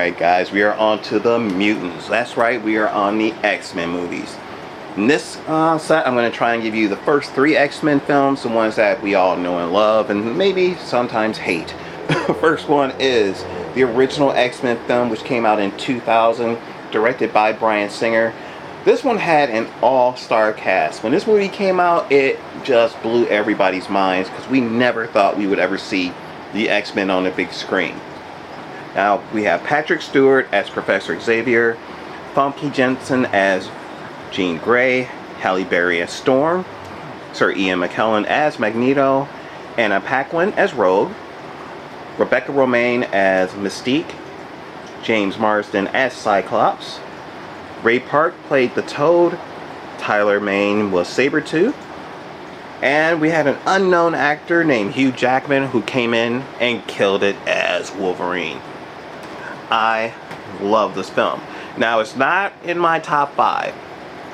Alright guys, we are on to the mutants. That's right, we are on the X-Men movies. In this set, I'm going to try and give you the first 3 X-Men films, the ones that we all know and love, and maybe sometimes hate. The first one is the original X-Men film, which came out in 2000, directed by Bryan Singer. This one had an all-star cast. When this movie came out, it just blew everybody's minds, because we never thought we would ever see the X-Men on the big screen. Now, we have Patrick Stewart as Professor Xavier, Famke Janssen as Jean Grey, Halle Berry as Storm, Sir Ian McKellen as Magneto, Anna Paquin as Rogue, Rebecca Romijn as Mystique, James Marsden as Cyclops, Ray Park played the Toad, Tyler Mane was Sabretooth, and we had an unknown actor named Hugh Jackman who came in and killed it as Wolverine. I love this film. Now, it's not in my top 5.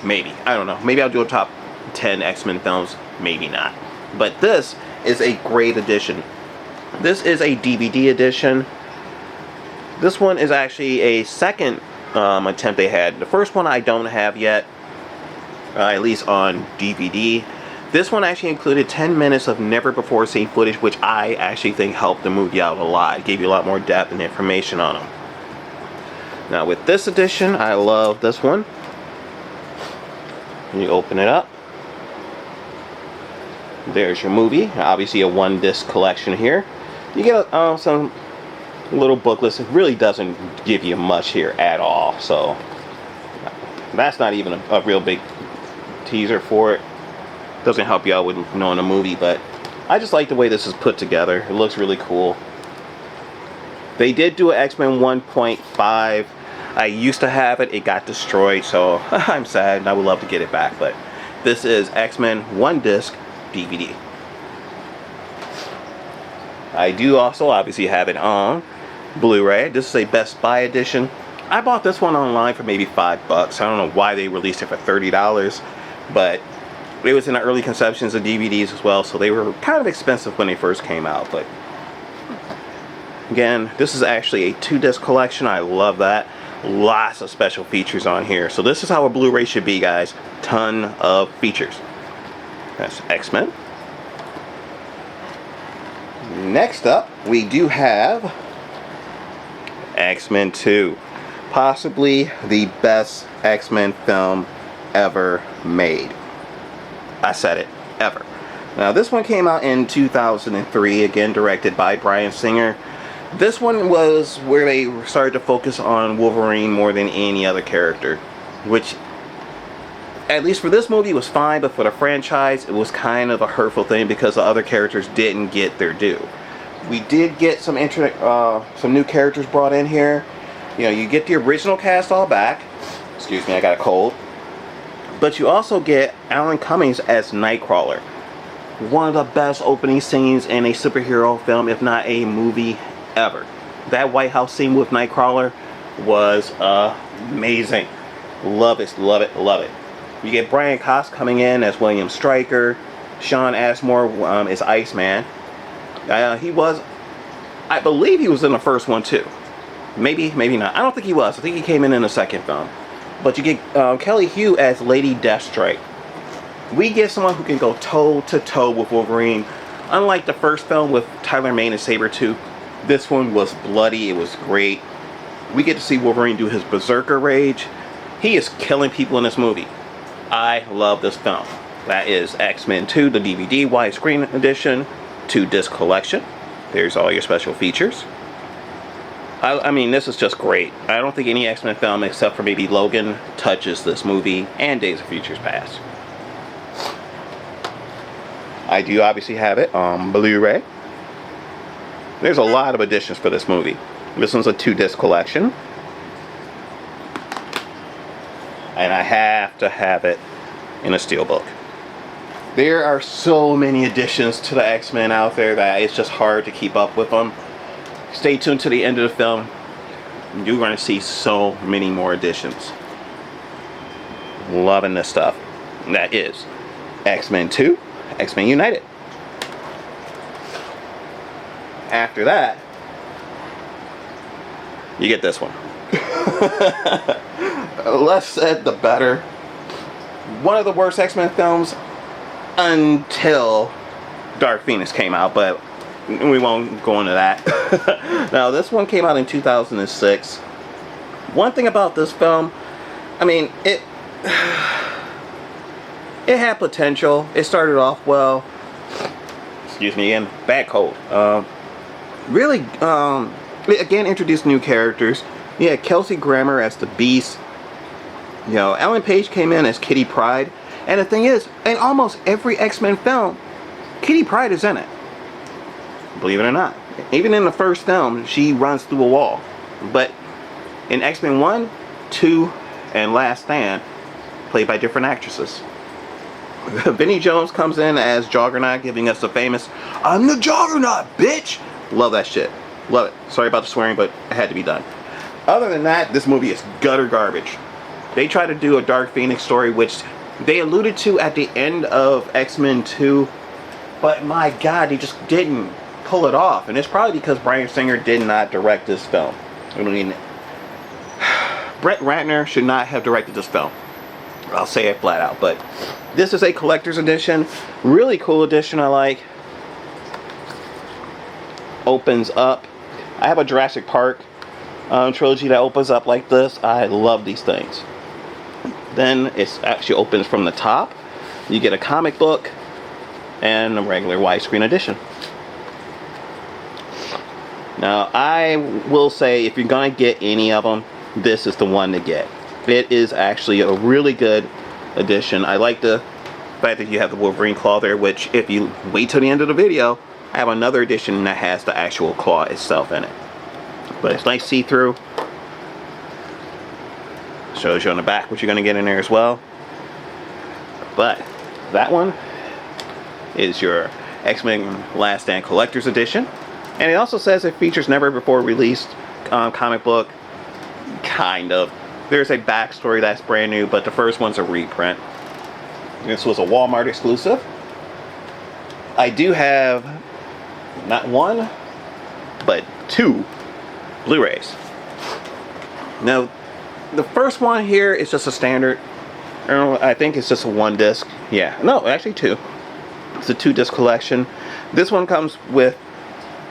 Maybe. I don't know. Maybe I'll do a top 10 X-Men films. Maybe not. But this is a great edition. This is a DVD edition. This one is actually a second attempt they had. The first one I don't have yet, at least on DVD. This one actually included 10 minutes of never before seen footage, which I actually think helped the movie out a lot. It gave you a lot more depth and information on them. Now with this edition, I love this one. You open it up. There's your movie. Obviously a 1-disc collection here. You get some little booklets. It really doesn't give you much here at all. So that's not even a real big teaser for it. Doesn't help you out with knowing the movie, but I just like the way this is put together. It looks really cool. They did do an X-Men 1.5. I used to have it. It got destroyed, so I'm sad and I would love to get it back. But this is X-Men 1-disc DVD. I do also obviously have it on Blu-ray. This is a Best Buy edition. I bought this one online for maybe $5. I don't know why they released it for $30, but it was in the early conceptions of DVDs as well, so they were kind of expensive when they first came out. But again, this is actually a 2-disc collection. I love that. Lots of special features on here. So this is how a Blu-ray should be, guys. Ton of features. That's X-Men. Next up, we do have X-Men 2. Possibly the best X-Men film ever made. I said it, ever. Now this one came out in 2003, again directed by Bryan Singer. This one was where they started to focus on Wolverine more than any other character, which, at least for this movie, was fine, but for the franchise, it was kind of a hurtful thing because the other characters didn't get their due. We did get some new characters brought in here. You know, you get the original cast all back. Excuse me, I got a cold. But you also get Alan Cummings as Nightcrawler. One of the best opening scenes in a superhero film, if not a movie ever. That White House scene with Nightcrawler was amazing. Love it, love it, love it. You get Brian Cox coming in as William Stryker. Sean Ashmore is Iceman. He was, I believe he was in the first one too. Maybe, maybe not. I don't think he was. I think he came in the second film. But you get Kelly Hu as Lady Deathstrike. We get someone who can go toe-to-toe with Wolverine. Unlike the first film with Tyler Mane and Sabretooth, this one was bloody. It was great. We get to see Wolverine do his berserker rage. He is killing people in this movie. I love this film. That is X-Men 2, the DVD widescreen edition, 2-disc collection. There's all your special features. I mean, this is just great. I don't think any X-Men film, except for maybe Logan, touches this movie and Days of Futures Past. I do obviously have it on Blu-ray. There's a lot of editions for this movie. This one's a 2-disc collection. And I have to have it in a steelbook. There are so many editions to the X-Men out there that it's just hard to keep up with them. Stay tuned to the end of the film. You're going to see so many more editions. Loving this stuff. That is X-Men 2, X-Men United. After that, you get this one. Less said, the better. One of the worst X-Men films until Dark Phoenix came out, but we won't go into that. Now, this one came out in 2006. One thing about this film, I mean, it had potential. It started off well. Excuse me again, bad cold. Really, again, introduced new characters. You had Kelsey Grammer as the Beast. You know, Ellen Page came in as Kitty Pryde. And the thing is, in almost every X-Men film, Kitty Pryde is in it. Believe it or not. Even in the first film, she runs through a wall. But in X-Men 1, 2, and Last Stand, played by different actresses. Vinnie Jones comes in as Juggernaut, giving us the famous, "I'm the Juggernaut, bitch!" Love that shit. Love it. Sorry about the swearing, but it had to be done. Other than that, this movie is gutter garbage. They tried to do a Dark Phoenix story, which they alluded to at the end of X-Men 2, but my God, they just didn't pull it off. And it's probably because Bryan Singer did not direct this film. I mean, Brett Ratner should not have directed this film. I'll say it flat out. But this is a collector's edition. Really cool edition, I like. Opens up. I have a Jurassic Park trilogy that opens up like this. I love these things. Then it actually opens from the top. You get a comic book and a regular widescreen edition. Now, I will say, if you're gonna get any of them, this is the one to get. It is actually a really good edition. I like the fact that you have the Wolverine claw there, which, if you wait till the end of the video, I have another edition that has the actual claw itself in it. But it's nice see-through. Shows you on the back what you're gonna get in there as well. But that one is your X-Men Last Stand Collector's Edition. And it also says it features never before released comic book. Kind of. There's a backstory that's brand new, but the first one's a reprint. This was a Walmart exclusive. I do have not one, but 2 Blu-rays. Now, the first one here is just a standard. I think it's just a 1 disc. Yeah, no, actually 2. It's a 2-disc collection. This one comes with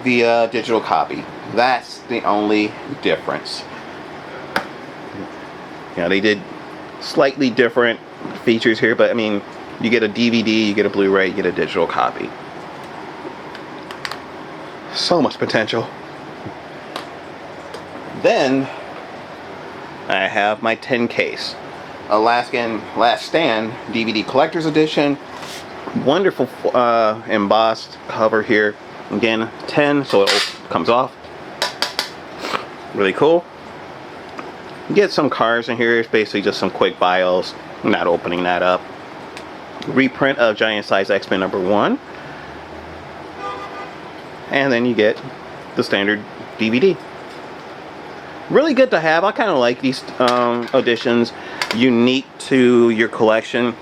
the digital copy. That's the only difference. You know, they did slightly different features here, but I mean, you get a DVD, you get a Blu-ray, you get a digital copy. So much potential. Then I have my 10 case. Last Stand DVD Collector's Edition. Wonderful embossed cover here. Again, 10, so it comes off. Really cool. You get some cards in here. It's basically just some quick bios. I'm not opening that up. Reprint of Giant Size X-Men #1. And then you get the standard DVD. Really good to have. I kind of like these editions. Unique to your collection.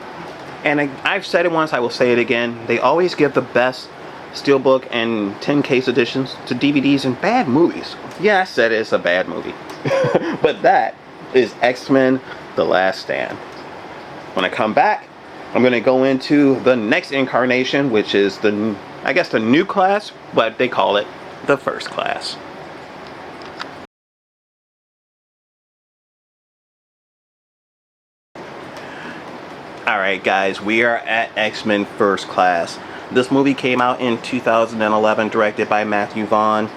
And I've said it once, I will say it again. They always give the best steelbook and 10 case editions to DVDs and bad movies. Yeah, I said it's a bad movie. But that is X-Men The Last Stand. When I come back, I'm going to go into the next incarnation, which is I guess the new class, but they call it the First Class. Alright guys, we are at X-Men First Class. This movie came out in 2011, directed by Matthew Vaughn.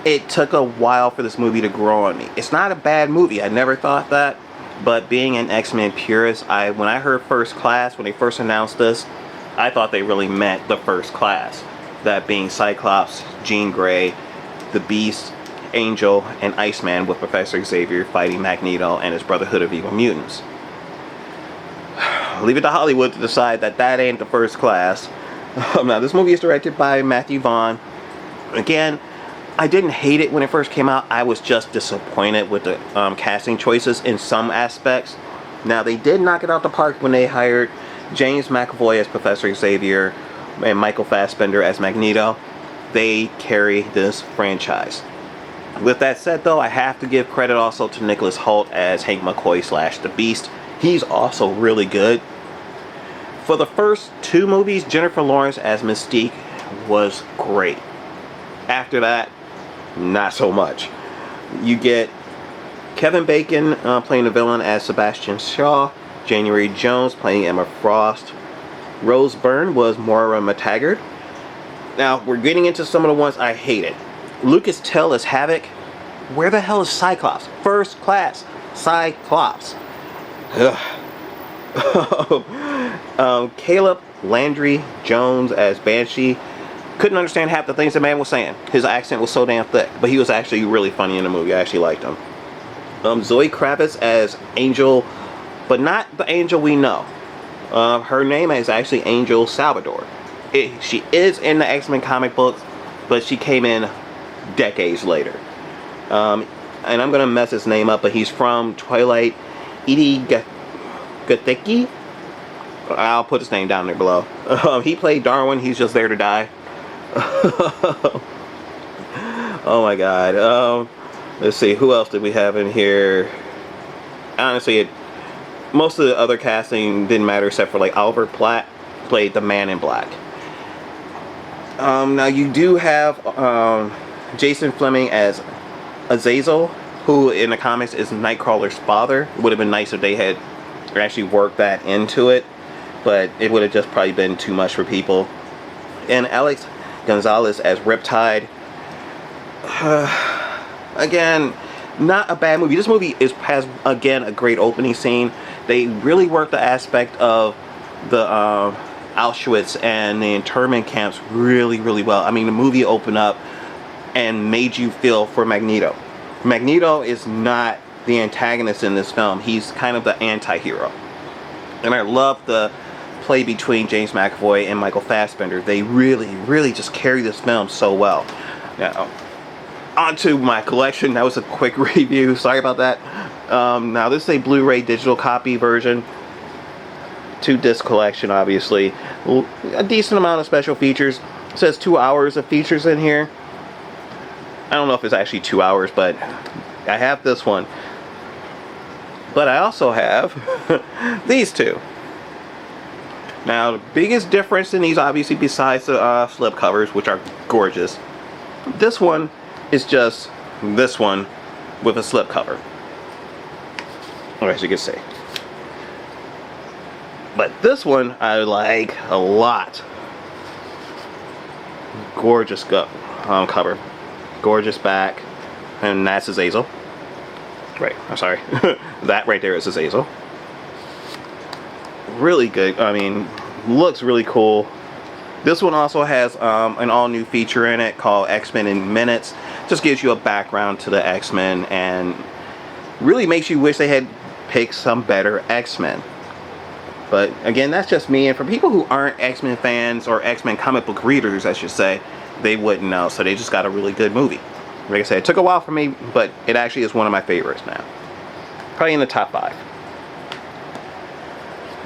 It took a while for this movie to grow on me. It's not a bad movie, I never thought that. But being an X-Men purist, when I heard First Class, when they first announced this, I thought they really meant the First Class. That being Cyclops, Jean Grey, the Beast, Angel, and Iceman, with Professor Xavier fighting Magneto and his Brotherhood of Evil Mutants. Leave it to Hollywood to decide that that ain't the First Class. Now, this movie is directed by Matthew Vaughn. Again, I didn't hate it when it first came out. I was just disappointed with the casting choices in some aspects. Now, they did knock it out the park when they hired James McAvoy as Professor Xavier and Michael Fassbender as Magneto. They carry this franchise. With that said, though, I have to give credit also to Nicholas Hoult as Hank McCoy / the Beast. He's also really good. For the first 2 movies, Jennifer Lawrence as Mystique was great. After that, not so much. You get Kevin Bacon playing the villain as Sebastian Shaw, January Jones playing Emma Frost, Rose Byrne was Moira MacTaggert. Now, we're getting into some of the ones I hated. Lucas Till as Havoc. Where the hell is Cyclops? First class Cyclops. Caleb Landry Jones as Banshee. Couldn't understand half the things the man was saying. His accent was so damn thick, but he was actually really funny in the movie. I actually liked him. Zoe Kravitz as Angel, but not the Angel we know. Her name is actually Angel Salvador. She is in the X-Men comic books, but she came in decades later. And I'm gonna mess his name up, but he's from Twilight. Edie Gathecki. I'll put his name down there below. He played Darwin. He's just there to die. Oh my god. Let's see, who else did we have in here? Honestly, most of the other casting didn't matter except for like Albert Platt played the Man in Black. Now you do have Jason Fleming as Azazel, who in the comics is Nightcrawler's father. It would have been nice if they had actually worked that into it, but it would have just probably been too much for people. And Alex Gonzalez as Riptide. Again, not a bad movie. This movie has again a great opening scene. They really worked the aspect of the Auschwitz and the internment camps really well. I mean, the movie opened up and made you feel for Magneto. Magneto is not the antagonist in this film. He's kind of the anti-hero. And I love the play between James McAvoy and Michael Fassbender. They really just carry this film so well. Now, onto my collection. That was a quick review. Sorry about that. Now, this is a Blu-ray digital copy version. 2-disc collection, obviously. A decent amount of special features. It says 2 hours of features in here. I don't know if it's actually 2 hours, but I have this one. But I also have these two. Now, the biggest difference in these, obviously, besides the slipcovers, which are gorgeous, this one is just this one with a slipcover. Or as you can see. But this one I like a lot. Gorgeous cover. Gorgeous back. And that's Azazel. Right, I'm sorry. That right there is Azazel. Really good. I mean, looks really cool. This one also has an all-new feature in it called X-Men in Minutes. Just gives you a background to the X-Men and really makes you wish they had picked some better X-Men. But again, that's just me. And for people who aren't X-Men fans or X-Men comic book readers, I should say, they wouldn't know. So they just got a really good movie. Like I said, it took a while for me, but it actually is one of my favorites now. Probably in the top 5.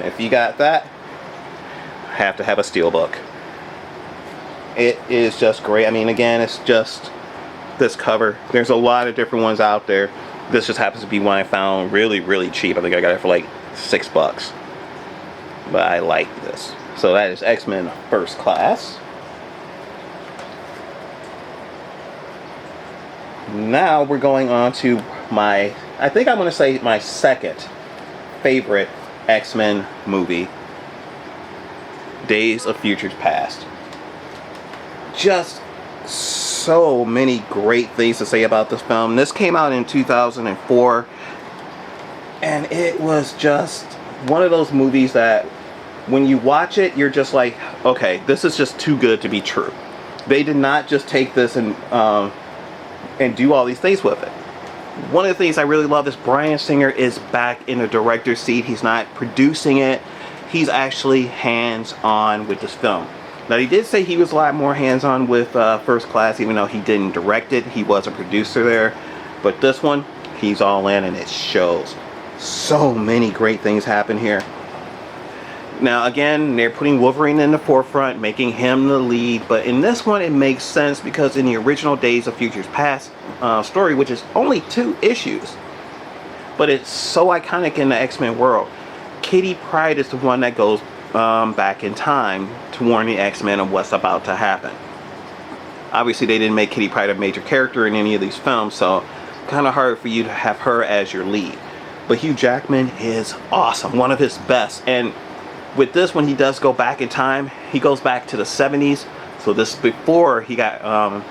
If you got that, have to have a steelbook. It is just great. I mean, again, it's just this cover. There's a lot of different ones out there. This just happens to be one I found really cheap. I think I got it for like $6. But I like this. So that is X-Men First Class. Now we're going on to my, I think I'm going to say my second favorite X-Men movie, Days of Futures Past. Just so many great things to say about this film. This came out in 2004, and it was just one of those movies that when you watch it, you're just like, okay, this is just too good to be true. They did not just take this and do all these things with it. One of the things I really love is Bryan Singer is back in the director's seat. He's not producing it. He's actually hands-on with this film. Now, he did say he was a lot more hands-on with First Class, even though he didn't direct it. He was a producer there. But this one, he's all in, and it shows. So many great things happen here. Now again, they're putting Wolverine in the forefront, making him the lead, but in this one it makes sense because in the original Days of Futures Past story, which is only 2 issues, but it's so iconic in the X-Men world, Kitty Pryde is the one that goes back in time to warn the X-Men of what's about to happen. Obviously they didn't make Kitty Pryde a major character in any of these films, so kind of hard for you to have her as your lead. But Hugh Jackman is awesome, one of his best. And with this, when he does go back in time, he goes back to the 70s. So this is before he got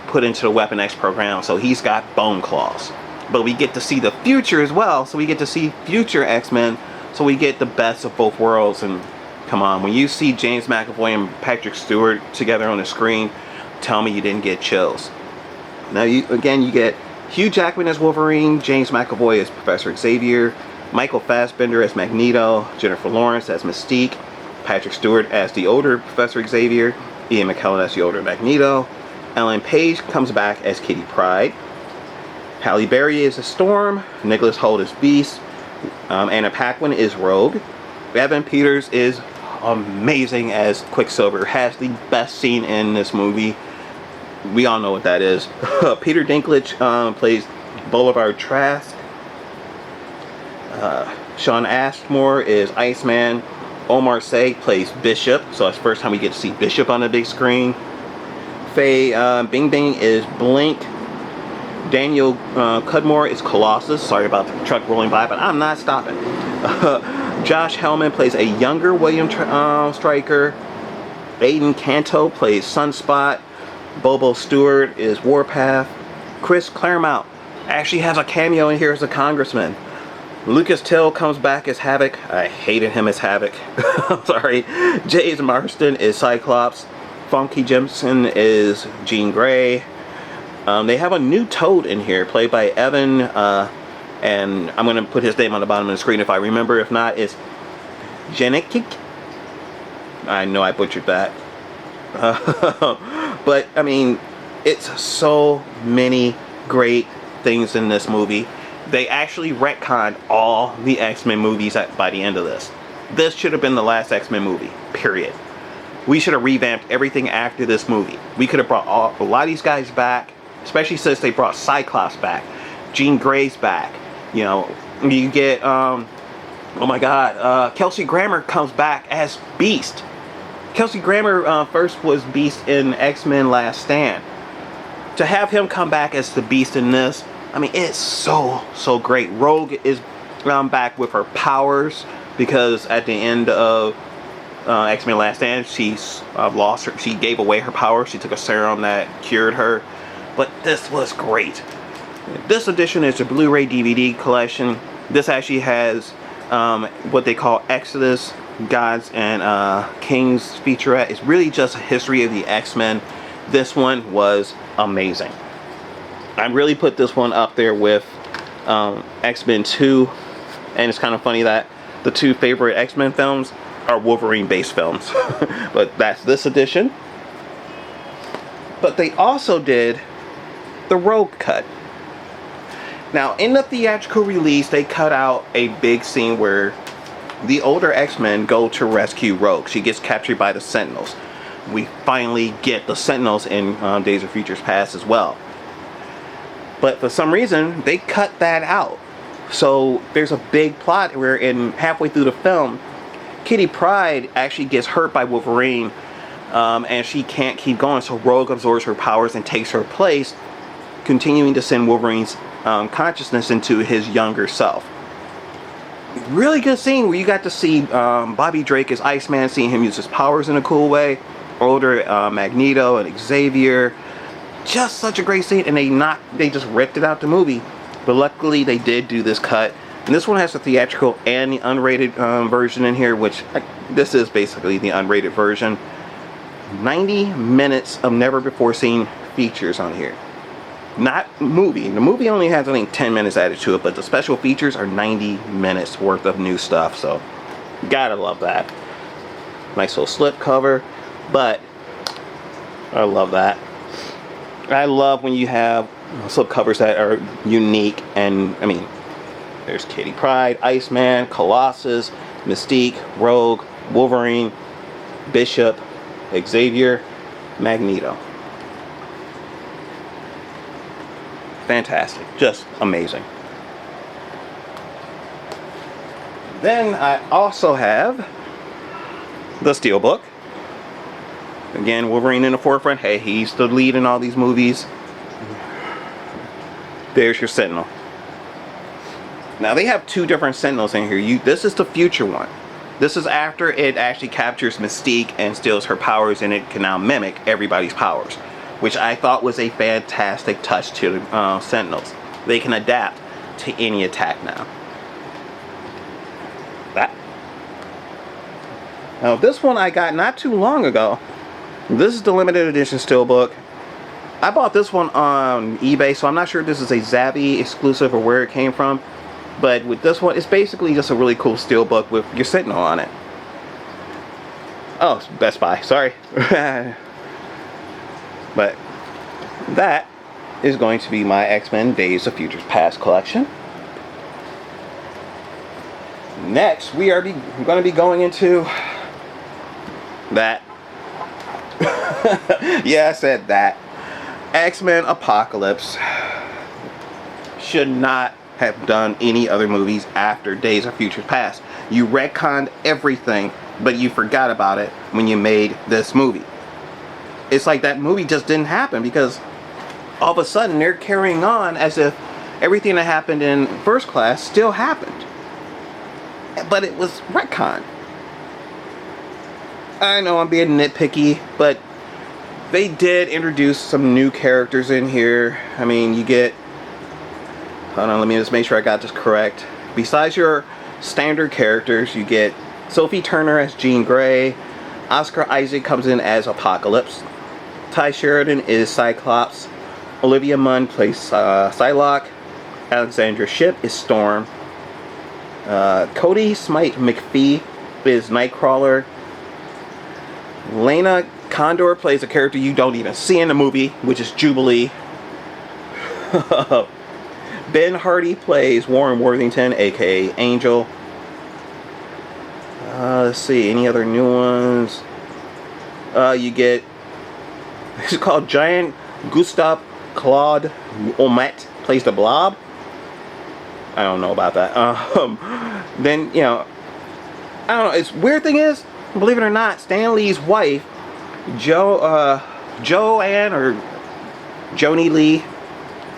put into the Weapon X program. So he's got bone claws. But we get to see the future as well. So we get to see future X-Men. So we get the best of both worlds. And come on, when you see James McAvoy and Patrick Stewart together on the screen, tell me you didn't get chills. Now, you get Hugh Jackman as Wolverine, James McAvoy as Professor Xavier, Michael Fassbender as Magneto, Jennifer Lawrence as Mystique, Patrick Stewart as the older Professor Xavier, Ian McKellen as the older Magneto, Ellen Page comes back as Kitty Pryde, Halle Berry is Storm, Nicholas Hoult is Beast, Anna Paquin is Rogue, Evan Peters is amazing as Quicksilver, has the best scene in this movie. We all know what that is. Peter Dinklage plays Boulevard Trask. Sean Ashmore is Iceman. Omar Sy plays Bishop, so it's the first time we get to see Bishop on the big screen. Faye Bingbing is Blink. Daniel Cudmore is Colossus. Sorry about the truck rolling by, but I'm not stopping. Josh Hellman plays a younger William Stryker. Aiden Canto plays Sunspot. Bobo Stewart is Warpath. Chris Claremont actually has a cameo in here as a congressman. Lucas Till comes back as Havoc. I hated him as Havoc. I'm sorry. James Marsden is Cyclops. Funky Jimson is Jean Grey. They have a new Toad in here, played by Evan, and I'm going to put his name on the bottom of the screen if I remember. If not, it's Janikik. I know I butchered that. But, I mean, it's so many great things in this movie. They actually retconned all the X-Men movies by the end of this. This should have been the last X-Men movie, period. We should have revamped everything after this movie. We could have brought a lot of these guys back, especially since they brought Cyclops back, Jean Grey's back. You know, you get, oh my God, Kelsey Grammer comes back as Beast. Kelsey Grammer first was Beast in X-Men Last Stand. To have him come back as the Beast in this, I mean, it's so great. Rogue is back with her powers because at the end of X-Men Last Stand, she's lost her. She gave away her power. She took a serum that cured her. But this was great. This edition is a Blu-ray DVD collection. This actually has what they call Exodus, Gods and Kings featurette. It's really just a history of the X-Men. This one was amazing. I really put this one up there with X-Men 2, and it's kind of funny that the 2 favorite X-Men films are Wolverine-based films. But that's this edition. But they also did the Rogue cut. Now, in the theatrical release, they cut out a big scene where the older X-Men go to rescue Rogue. She gets captured by the Sentinels. We finally get the Sentinels in Days of Futures Past as well. But for some reason, they cut that out. So there's a big plot where halfway through the film, Kitty Pryde actually gets hurt by Wolverine, and she can't keep going. So Rogue absorbs her powers and takes her place, continuing to send Wolverine's consciousness into his younger self. Really good scene where you got to see Bobby Drake as Iceman, seeing him use his powers in a cool way. Older Magneto and Xavier. Just such a great scene, and they just ripped it out the movie. But luckily they did do this cut, and this one has the theatrical and the unrated version in here, which this is basically the unrated version. 90 minutes of never before seen features on here. Not movie. The movie only has, I think, 10 minutes added to it, but the special features are 90 minutes worth of new stuff, so gotta love that. Nice little slip cover, but I love that. I love when you have slip covers that are unique, and I mean, there's Kitty Pryde, Iceman, Colossus, Mystique, Rogue, Wolverine, Bishop, Xavier, Magneto. Fantastic. Just amazing. Then I also have the Steelbook. Again, Wolverine in the forefront. Hey, he's the lead in all these movies. There's your Sentinel. Now they have two different Sentinels in here. This is the future one. This is after it actually captures Mystique and steals her powers, and it can now mimic everybody's powers, which I thought was a fantastic touch to Sentinels. They can adapt to any attack now. That. Now this one I got not too long ago. This is the limited edition Steelbook. I bought this one on eBay, so I'm not sure if this is a Zavvi exclusive or where it came from. But with this one, it's basically just a really cool Steelbook with your Sentinel on it. Oh, it's Best Buy, sorry. But that is going to be my X-Men Days of Futures Past collection. Next, we are going to be going into that. Yeah, I said that. X-Men Apocalypse should not have done any other movies after Days of Futures Past. You retconned everything, but you forgot about it when you made this movie. It's like that movie just didn't happen, because all of a sudden they're carrying on as if everything that happened in First Class still happened. But it was retconned. I know I'm being nitpicky, but they did introduce some new characters in here. I mean, you get... Hold on, let me just make sure I got this correct. Besides your standard characters, you get Sophie Turner as Jean Grey. Oscar Isaac comes in as Apocalypse. Ty Sheridan is Cyclops. Olivia Munn plays Psylocke. Alexandra Shipp is Storm. Cody Smite McPhee is Nightcrawler. Lena Condor plays a character you don't even see in the movie, which is Jubilee. Ben Hardy plays Warren Worthington, aka Angel. Let's see, any other new ones? You get, it's called Giant Gustav Claude Omet plays the Blob. I don't know about that. Then, you know, I don't know. It's weird thing is, believe it or not, Stan Lee's wife, Joanne or Joni Lee,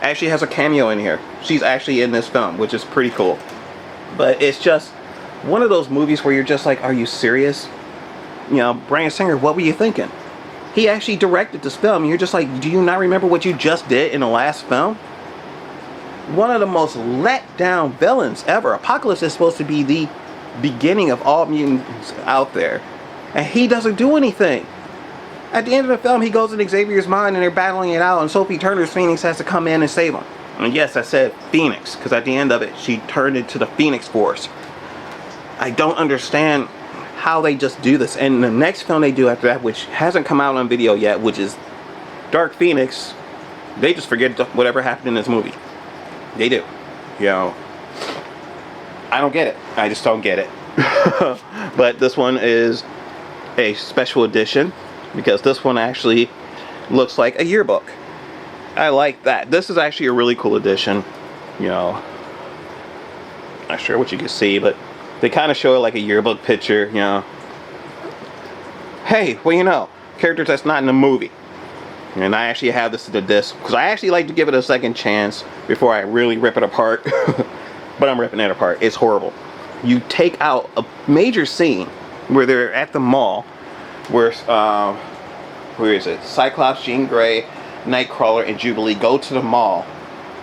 actually has a cameo in here. She's actually in this film, which is pretty cool. But it's just one of those movies where you're just like, are you serious? You know, Bryan Singer, what were you thinking? He actually directed this film, and you're just like, do you not remember what you just did in the last film? One of the most let down villains ever. Apocalypse is supposed to be the beginning of all mutants out there, and he doesn't do anything. At the end of the film, he goes in Xavier's mind and they're battling it out, and Sophie Turner's Phoenix has to come in and save him. And yes, I said Phoenix, because at the end of it, she turned into the Phoenix Force. I don't understand how they just do this. And the next film they do after that, which hasn't come out on video yet, which is Dark Phoenix, they just forget whatever happened in this movie. They do. You know, I don't get it. I just don't get it. But this one is a special edition, because this one actually looks like a yearbook. I like that. This is actually a really cool edition. You know, not sure what you can see, but they kind of show it like a yearbook picture, you know. Hey, well, you know, characters that's not in the movie. And I actually have this in the disc, because I actually like to give it a second chance before I really rip it apart. But I'm ripping it apart. It's horrible. You take out a major scene where they're at the mall, where is it? Cyclops, Jean Grey, Nightcrawler, and Jubilee go to the mall,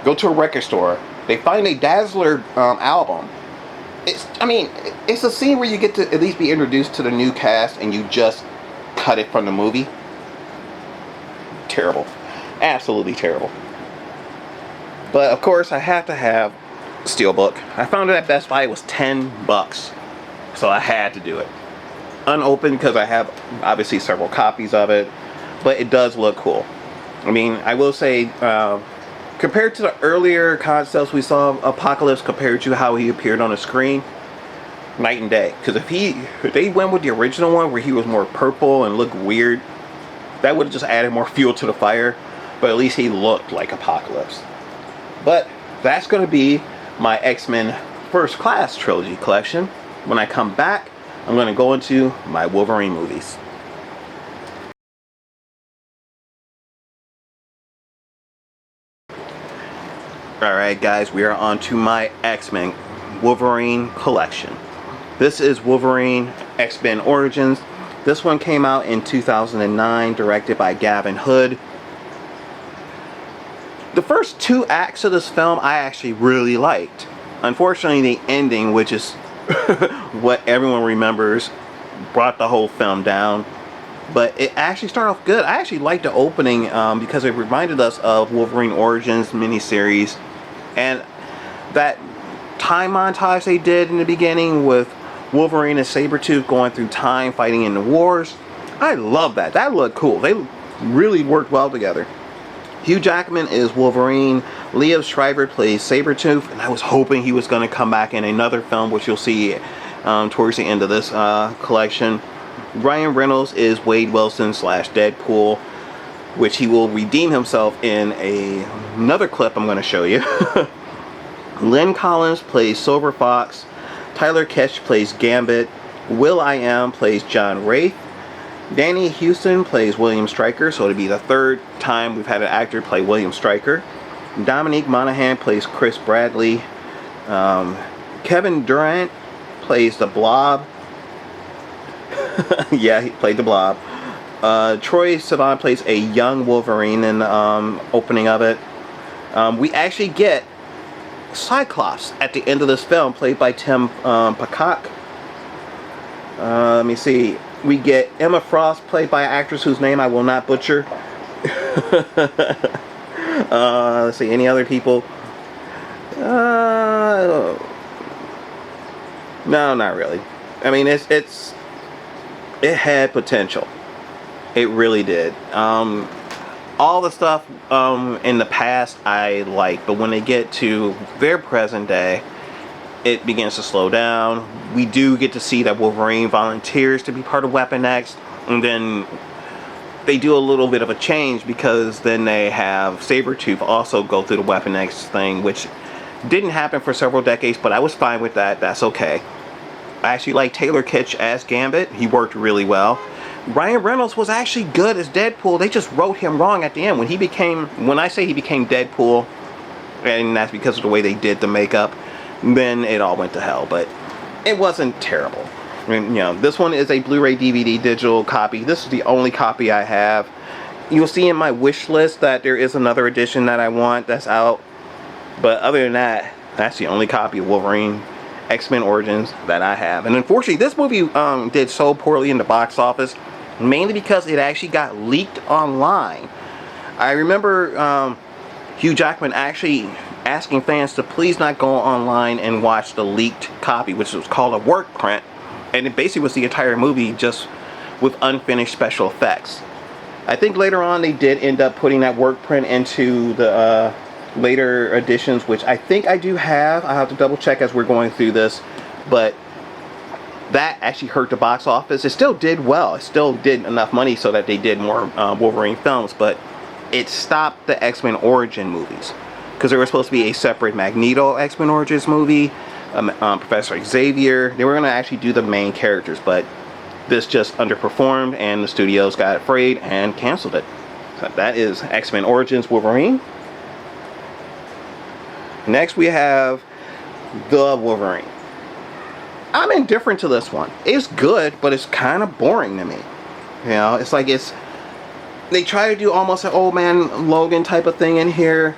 go to a record store. They find a Dazzler album. It's a scene where you get to at least be introduced to the new cast, and you just cut it from the movie. Terrible. Absolutely terrible. But of course, I have to have Steelbook. I found it at Best Buy. It was $10, so I had to do it. Unopened, because I have obviously several copies of it, but it does look cool. I mean, I will say, compared to the earlier concepts we saw of Apocalypse, compared to how he appeared on the screen, night and day. Because if they went with the original one where he was more purple and looked weird, that would have just added more fuel to the fire. But at least he looked like Apocalypse. But that's going to be my X-Men First Class trilogy collection. When I come back, I'm going to go into my Wolverine movies. Alright guys, we are on to my X-Men Wolverine collection. This is Wolverine X-Men Origins. This one came out in 2009, directed by Gavin Hood. The first 2 acts of this film I actually really liked. Unfortunately, the ending, which is what everyone remembers, brought the whole film down. But it actually started off good. I actually liked the opening because it reminded us of Wolverine Origins miniseries. And that time montage they did in the beginning with Wolverine and Sabretooth going through time, fighting in the wars. I love that. That looked cool. They really worked well together. Hugh Jackman is Wolverine. Liev Schreiber plays Sabretooth. And I was hoping he was going to come back in another film, which you'll see towards the end of this collection. Ryan Reynolds is Wade Wilson / Deadpool, which he will redeem himself in another clip I'm going to show you. Lynn Collins plays Silver Fox. Tyler Ketch plays Gambit. Will.i.am plays John Wraith. Danny Huston plays William Stryker, so it'll be the 3rd time we've had an actor play William Stryker. Dominique Monaghan plays Chris Bradley. Kevin Durant plays the Blob. Yeah, he played the Blob. Troye Sivan plays a young Wolverine in the opening of it. We actually get Cyclops at the end of this film, played by Tim Peacock. Let me see. We get Emma Frost, played by an actress whose name I will not butcher. Let's see, any other people? No, not really. I mean, it had potential. It really did. All the stuff in the past I like, but when they get to their present day, it begins to slow down. We do get to see that Wolverine volunteers to be part of Weapon X, and then they do a little bit of a change because then they have Sabretooth also go through the Weapon X thing, which didn't happen for several decades, but I was fine with that. That's okay. I actually like Taylor Kitsch as Gambit. He worked really well. Ryan Reynolds was actually good as Deadpool. They just wrote him wrong at the end. When I say he became Deadpool, and that's because of the way they did the makeup, then it all went to hell. But it wasn't terrible. I mean, you know, this one is a Blu-ray DVD digital copy. This is the only copy I have. You'll see in my wish list that there is another edition that I want that's out. But other than that, that's the only copy of Wolverine X-Men Origins that I have. And unfortunately, this movie did so poorly in the box office, mainly because it actually got leaked online. I remember Hugh Jackman actually asking fans to please not go online and watch the leaked copy, which was called a work print, and it basically was the entire movie just with unfinished special effects. I think later on they did end up putting that work print into the later editions, which I think I do have. I'll have to double check as we're going through this, but that actually hurt the box office. It still did well. It still did enough money so that they did more Wolverine films, but it stopped the X-Men Origin movies because there was supposed to be a separate Magneto X-Men Origins movie, Professor Xavier. They were going to actually do the main characters, but this just underperformed and the studios got afraid and canceled it. So that is X-Men Origins Wolverine. Next we have The Wolverine. I'm indifferent to this one. It's good, but it's kind of boring to me. You know, it's like they try to do almost an old man Logan type of thing in here.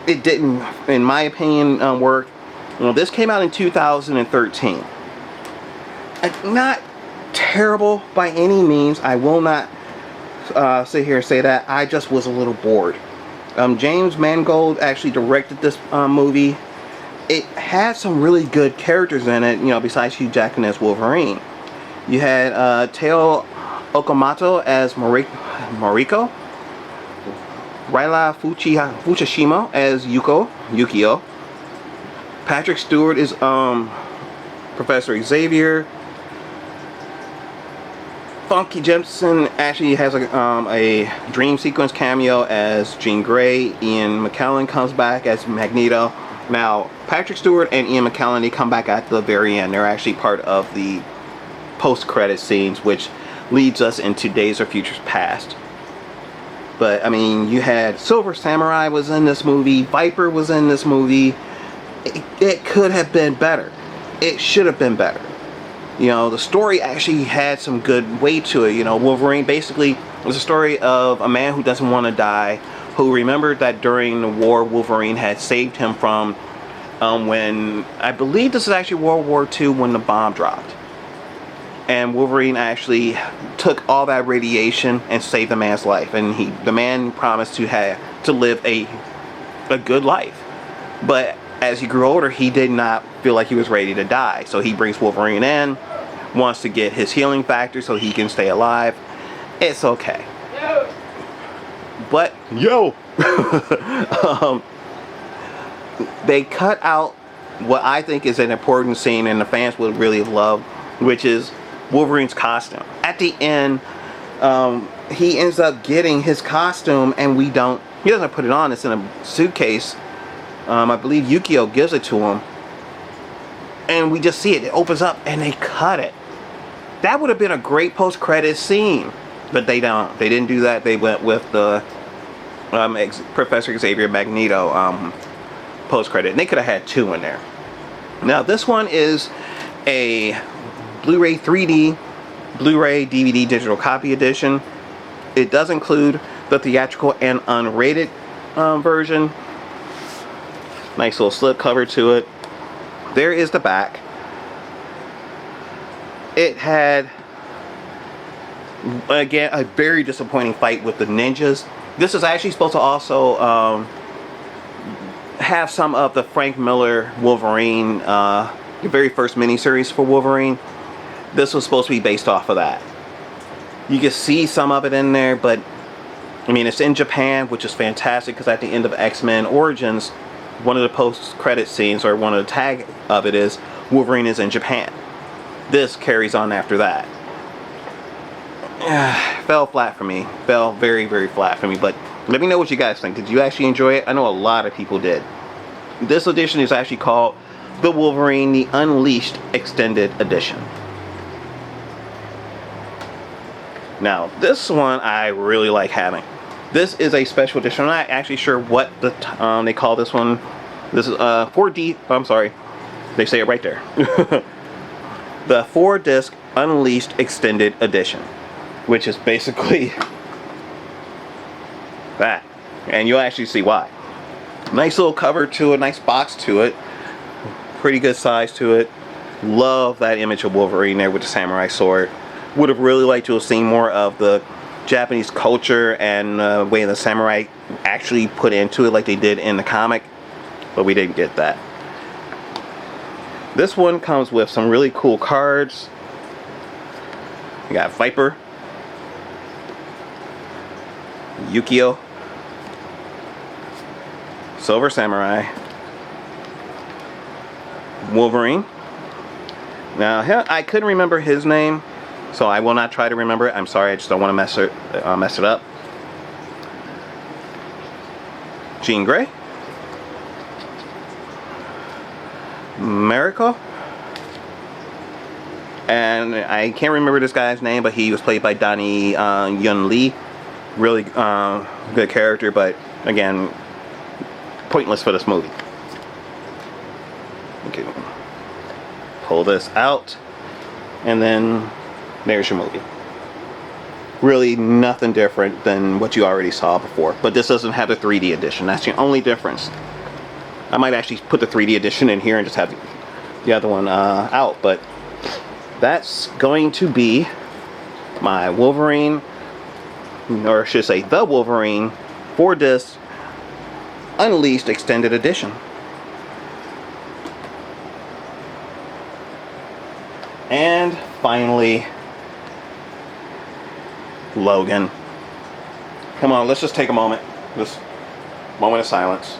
It didn't, in my opinion, work. You know, this came out in 2013. Not terrible by any means. I will not sit here and say that. I just was a little bored. James Mangold actually directed this movie. It had some really good characters in it, you know, besides Hugh Jackman as Wolverine. You had Teo Okamoto as Mariko, Ryla Fukushima as Yukio, Patrick Stewart is Professor Xavier. Funky Jensen actually has a dream sequence cameo as Jean Grey. Ian McKellen comes back as Magneto. Now, Patrick Stewart and Ian McKellen, they come back at the very end. They're actually part of the post-credit scenes, which leads us into Days of Futures Past. But, I mean, you had Silver Samurai was in this movie. Viper was in this movie. It could have been better. It should have been better. You know, the story actually had some good weight to it. You know, Wolverine basically was a story of a man who doesn't want to die, who remembered that during the war, Wolverine had saved him from when, I believe this is actually World War II, when the bomb dropped. And Wolverine actually took all that radiation and saved the man's life. And the man promised to live a good life. But as he grew older, he did not feel like he was ready to die. So he brings Wolverine in, wants to get his healing factor so he can stay alive. It's okay. But, they cut out what I think is an important scene and the fans would really love, which is Wolverine's costume. At the end, he ends up getting his costume and he doesn't put it on, it's in a suitcase. I believe Yukio gives it to him. And we just see it. It opens up and they cut it. That would have been a great post-credit scene. But they don't. They didn't do that. They went with the Professor Xavier Magneto post-credit. And they could have had two in there. Now this one is a Blu-ray 3D, Blu-ray DVD digital copy edition. It does include the theatrical and unrated version. Nice little slip cover to it. There is the back. It had, again, a very disappointing fight with the ninjas. This is actually supposed to also have some of the Frank Miller Wolverine, the very first miniseries for Wolverine. This was supposed to be based off of that. You can see some of it in there, but I mean, it's in Japan, which is fantastic because at the end of X-Men Origins, one of the post-credit scenes, or one of the tag of it, is Wolverine is in Japan. This carries on after that. Fell flat for me. Fell very, very flat for me. But let me know what you guys think. Did you actually enjoy it? I know a lot of people did. This edition is actually called The Wolverine, The Unleashed Extended Edition. Now, this one I really like having. This is a special edition. I'm not actually sure what they call this one. This is 4D. I'm sorry. They say it right there. The 4-disc Unleashed Extended Edition, which is basically that. And you'll actually see why. Nice little cover to it. Nice box to it. Pretty good size to it. Love that image of Wolverine there with the samurai sword. Would have really liked to have seen more of the Japanese culture and the way the samurai actually put into it like they did in the comic, but we didn't get that. This one comes with some really cool cards. You got Viper, Yukio, Silver Samurai, Wolverine. Now I couldn't remember his name, so I will not try to remember it. I'm sorry, I just don't want to mess it up. Jean Grey, Miracle, and I can't remember this guy's name, but he was played by Donnie Yun Lee. Really good character, but again, pointless for this movie. Okay, pull this out, and then there's your movie. Really nothing different than what you already saw before, but this doesn't have the 3D edition. That's the only difference. I might actually put the 3D edition in here and just have the other one out, but that's going to be my Wolverine, or I should say the Wolverine 4-disc Unleashed Extended Edition. And finally, Logan. Come on, let's just take a moment. This moment of silence.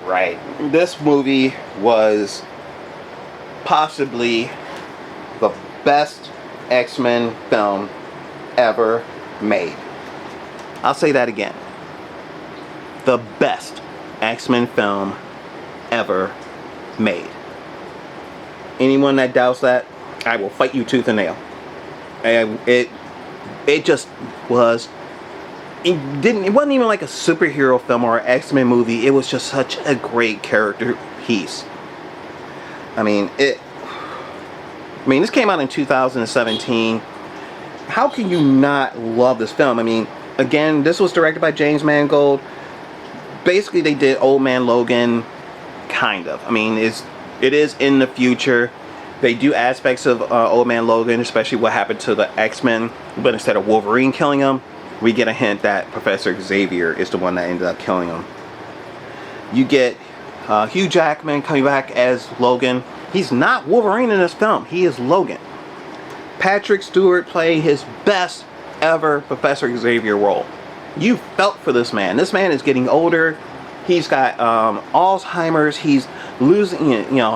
right. This movie was possibly the best X-Men film ever made. I'll say that again. The best X-Men film ever made. Anyone that doubts that, I will fight you tooth and nail. And it just was. It wasn't even like a superhero film or an X-Men movie. It was just such a great character piece. I mean, this came out in 2017. How can you not love this film? I mean, again, this was directed by James Mangold. Basically, they did Old Man Logan, kind of. I mean, it is in the future. They do aspects of Old Man Logan, especially what happened to the X-Men. But instead of Wolverine killing him, we get a hint that Professor Xavier is the one that ended up killing him. You get Hugh Jackman coming back as Logan. He's not Wolverine in this film. He is Logan. Patrick Stewart playing his best ever Professor Xavier role. You felt for this man. This man is getting older. He's got Alzheimer's. He's losing,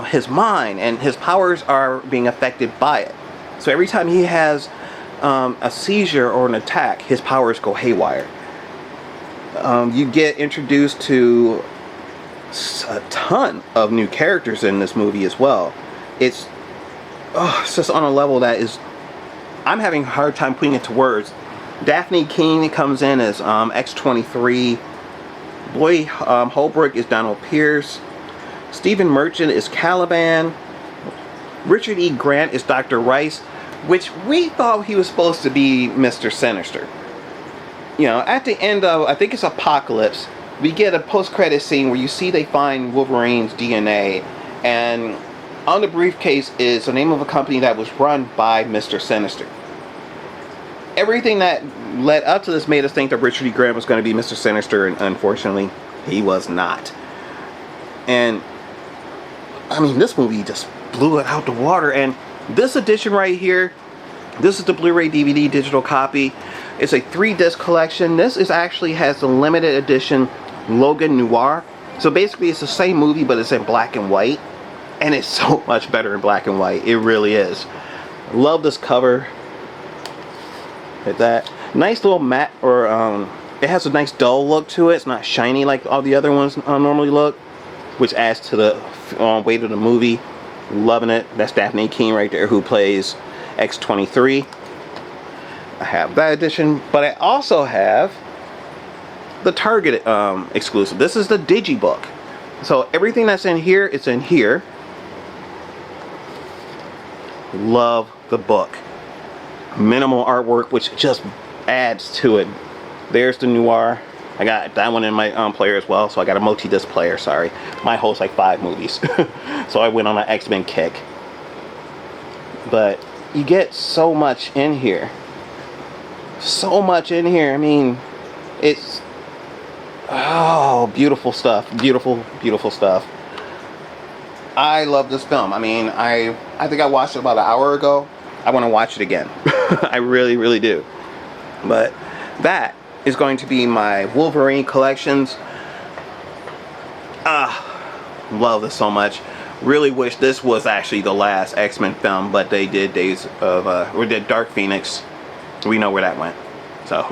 his mind, and his powers are being affected by it. So every time he has a seizure or an attack, his powers go haywire. You get introduced to a ton of new characters in this movie as well. It's just on a level that is, I'm having a hard time putting it to words. Daphne King comes in as X-23. Boy Holbrook is Donald Pierce. Stephen Merchant is Caliban. Richard E. Grant is Dr. Rice, which we thought he was supposed to be Mr. Sinister. At the end of, I think it's Apocalypse, we get a post-credit scene where you see they find Wolverine's DNA, and on the briefcase is the name of a company that was run by Mr. Sinister. Everything that led up to this made us think that Richard E. Grant was going to be Mr. Sinister, and unfortunately, he was not. And, I mean, this movie just blew it out the water. And this edition right here, this is the Blu-ray DVD digital copy. It's a 3-disc collection. This actually has the limited edition Logan Noir. So basically, it's the same movie, but it's in black and white. And it's so much better in black and white. It really is. Love this cover. At that nice little matte, or it has a nice dull look to it. It's not shiny like all the other ones normally look, which adds to the weight of the movie. Loving it. That's Daphne King right there, who plays X-23. I have that edition, but I also have the Target exclusive. This is the Digibook. So everything that's in here, it's in here. Love the book. Minimal artwork, which just adds to it. There's the Noir. I got that one in my player as well, so I got a multi-disc player. Sorry, my holds like 5 movies, so I went on an X-Men kick. But you get so much in here, so much in here. I mean, it's beautiful stuff, beautiful stuff. I love this film. I mean, I think I watched it about an hour ago. I want to watch it again. I really do. But that is going to be my Wolverine collections. Love this so much. Really wish this was actually the last X-Men film, but they did did Dark Phoenix. We know where that went. So,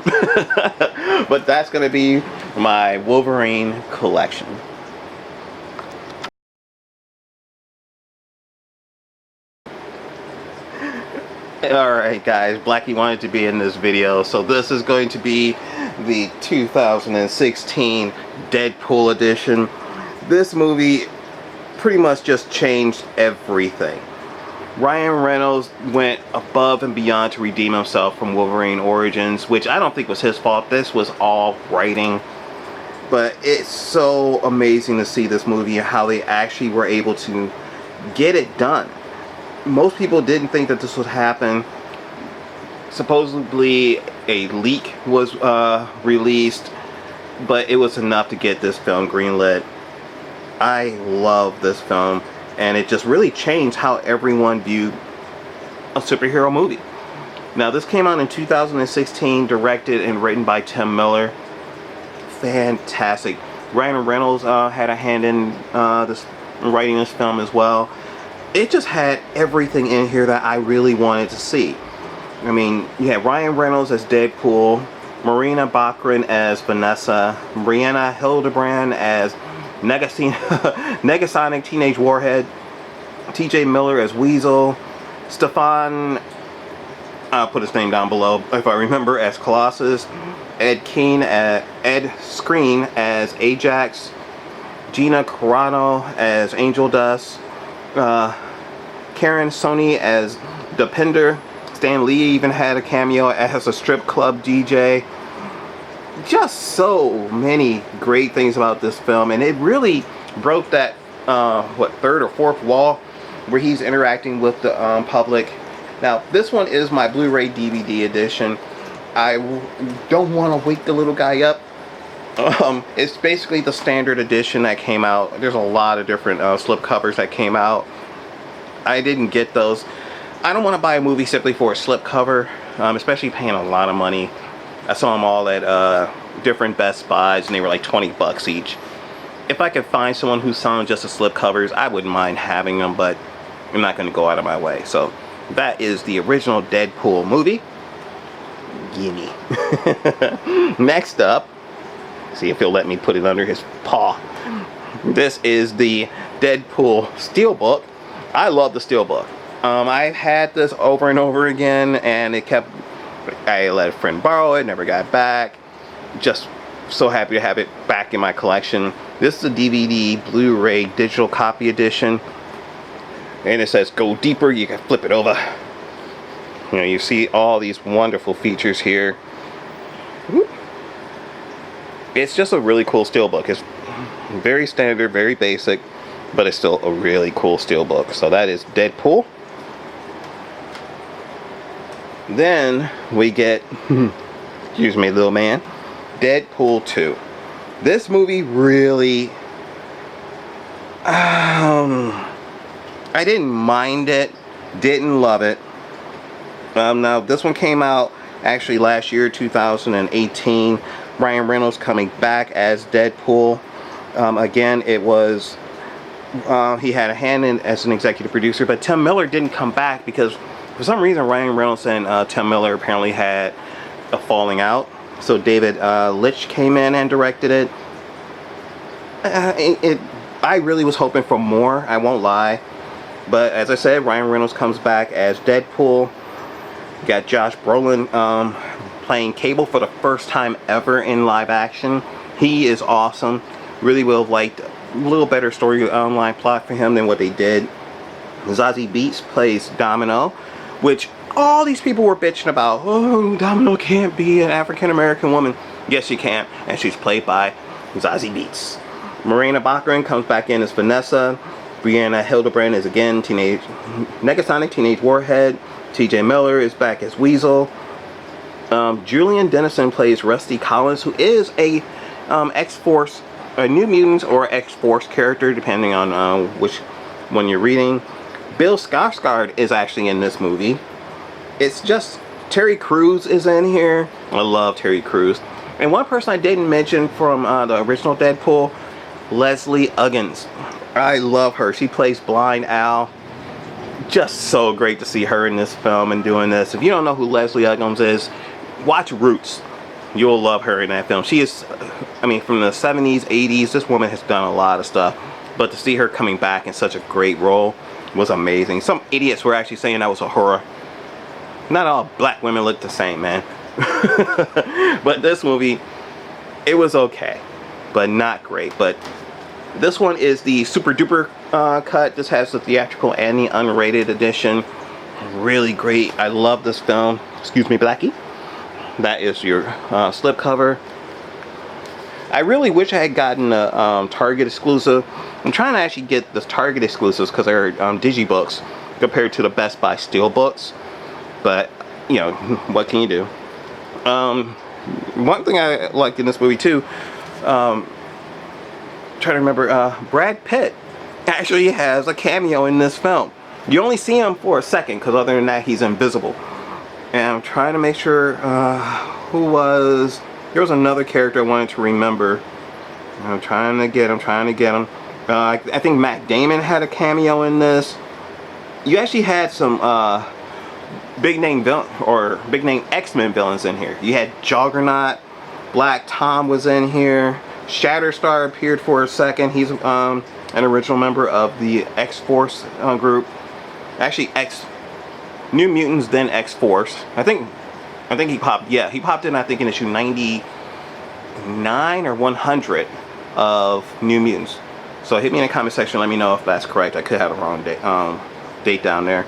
but that's going to be my Wolverine collection. Alright guys, Blackie wanted to be in this video, so this is going to be the 2016 Deadpool edition. This movie pretty much just changed everything. Ryan Reynolds went above and beyond to redeem himself from Wolverine Origins, which I don't think was his fault. This was all writing. But it's so amazing to see this movie and how they actually were able to get it done. Most people didn't think that this would happen. Supposedly a leak was released, but it was enough to get this film greenlit. I love this film, and it just really changed how everyone viewed a superhero movie. Now, this came out in 2016, directed and written by Tim Miller. Fantastic. Ryan Reynolds had a hand in writing this film as well. It just had everything in here that I really wanted to see. I mean, you had Ryan Reynolds as Deadpool, Marina Baccarin as Vanessa, Brianna Hildebrand as Negasonic Teenage Warhead, TJ Miller as Weasel, Stefan, I'll put his name down below if I remember, as Colossus, Ed Skrein as Ajax, Gina Carano as Angel Dust, Karen Sony as Depender. Stan Lee even had a cameo as a strip club DJ. Just so many great things about this film, and it really broke that third or fourth wall where he's interacting with the public. Now this one is my Blu-ray DVD edition. I don't want to wake the little guy up. It's basically the standard edition that came out. There's a lot of different slip covers that came out. I didn't get those. I don't want to buy a movie simply for a slip cover, especially paying a lot of money. I saw them all at different Best Buys, and they were like 20 bucks each. If I could find someone who's selling just the slip covers, I wouldn't mind having them, but I'm not going to go out of my way. So that is the original Deadpool movie. Gimme. Next up, see if he'll let me put it under his paw. This is the Deadpool Steelbook. I love the Steelbook. I've had this over and over again, and I let a friend borrow it, never got it back. Just so happy to have it back in my collection. This is a DVD Blu-ray digital copy edition, and it says go deeper. You can flip it over. You know, you see all these wonderful features here. It's just a really cool steelbook. It's very standard, very basic, but it's still a really cool steelbook. So that is Deadpool. Then we get, excuse me, little man, Deadpool 2. This movie really, I didn't mind it, didn't love it. Now this one came out actually last year, 2018. Ryan Reynolds coming back as Deadpool. Again, it was, he had a hand in as an executive producer, but Tim Miller didn't come back because for some reason Ryan Reynolds and Tim Miller apparently had a falling out. So David Leitch came in and directed it. I really was hoping for more, I won't lie. But as I said, Ryan Reynolds comes back as Deadpool. You got Josh Brolin playing Cable for the first time ever in live action. He is awesome. Really would have liked a little better storyline plot for him than what they did. Zazie Beetz plays Domino, which all these people were bitching about. Oh, Domino can't be an African-American woman. Yes, she can, and she's played by Zazie Beetz. Marina Baccarin comes back in as Vanessa. Brianna Hildebrand is again Negasonic Teenage Warhead. TJ Miller is back as Weasel. Julian Dennison plays Rusty Collins, who is a X-Force, a New Mutants or X-Force character, depending on which one you're reading. Bill Skarsgård is actually in this movie. It's just Terry Crews is in here. I love Terry Crews. And one person I didn't mention from the original Deadpool, Leslie Uggams. I love her. She plays Blind Al. Just so great to see her in this film and doing this. If you don't know who Leslie Uggams is, watch Roots. You'll love her in that film. She is, I mean, from the 70s, 80s, this woman has done a lot of stuff. But to see her coming back in such a great role was amazing. Some idiots were actually saying that was a horror. Not all black women look the same, man. But this movie, it was okay, but not great. But this one is the super duper cut. This has the theatrical and the unrated edition. Really great. I love this film. Excuse me, Blackie. That is your slip cover. I really wish I had gotten a Target exclusive. I'm trying to actually get the Target exclusives because they're digibooks compared to the Best Buy Steelbooks. But, you know, what can you do? One thing I liked in this movie too, trying to remember, Brad Pitt actually has a cameo in this film. You only see him for a second because other than that he's invisible. And I'm trying to make sure who was, there was another character I wanted to remember. I'm trying to get him. I think Matt Damon had a cameo in this. You actually had some big name X-Men villains in here. You had Juggernaut, Black Tom was in here, Shatterstar appeared for a second. He's an original member of the X-Force group. Actually, New Mutants, then X-Force. I think he popped. Yeah, he popped in. I think in issue 99 or 100 of New Mutants. So hit me in the comment section. Let me know if that's correct. I could have a wrong date down there.